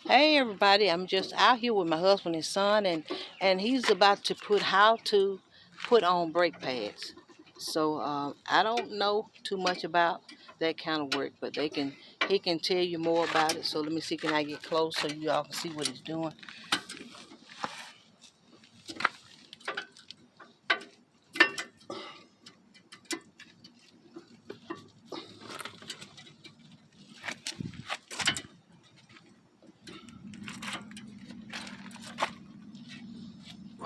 Hey everybody, I'm just out here with my husband and son, and he's about to put how to put on brake pads. So I don't know too much about that kind of work, but he can tell you more about it. So let me see, can I get close so you all can see what he's doing?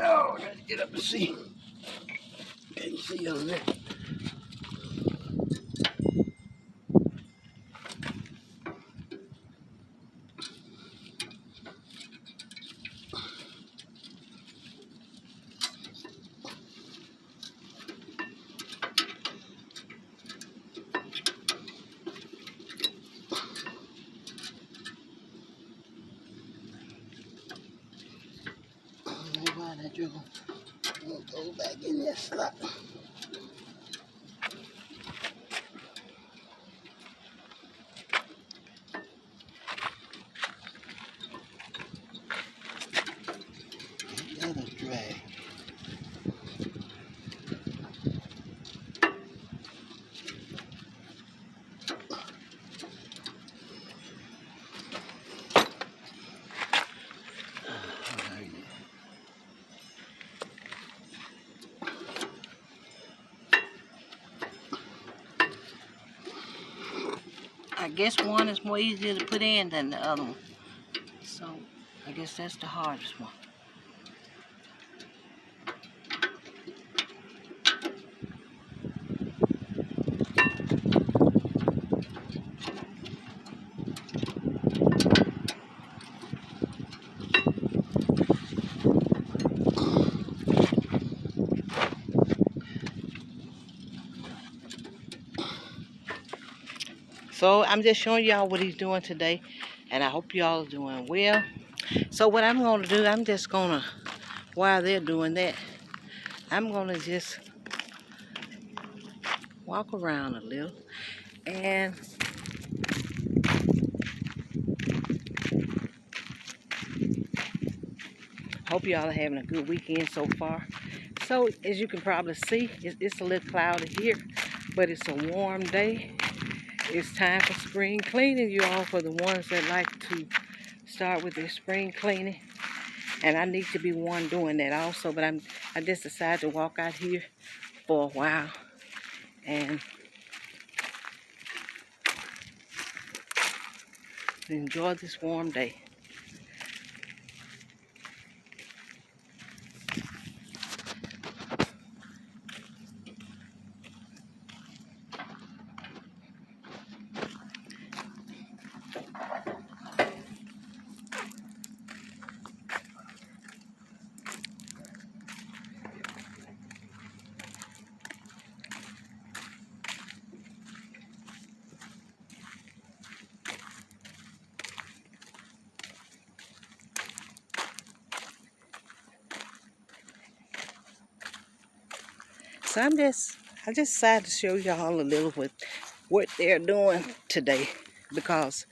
Oh, I gotta get up and see. Can you see on there? I don't know why that you're gonna go back in that slot. That'll drag. I guess one is more easier to put in than the other one. So I guess that's the hardest one. So I'm just showing y'all what he's doing today, and I hope y'all are doing well. So what I'm going to do, I'm just going to, while they're doing that, I'm going to just walk around a little, and hope y'all are having a good weekend so far. So as you can probably see, it's a little cloudy here, but it's a warm day. It's time for spring cleaning, you all, for the ones that like to start with their spring cleaning. And I need to be one doing that also, but I just decided to walk out here for a while and enjoy this warm day. So I just decided to show y'all a little with what they're doing today, because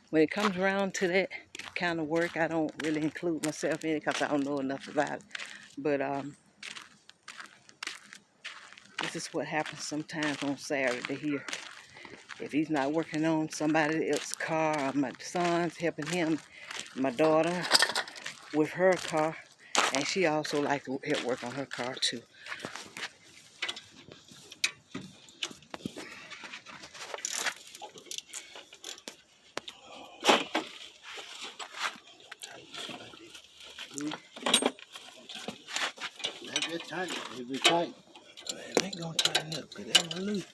when it comes around to that kind of work, I don't really include myself in it because I don't know enough about it. But this is what happens sometimes on Saturday here. If he's not working on somebody else's car, or my son's helping him, my daughter with her car, and she also likes to help work on her car too. Not that tight, it'll be tight. It ain't gonna tighten up because it ain't loose.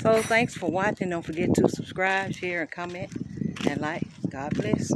So thanks for watching. Don't forget to subscribe, share, and comment, and like. God bless.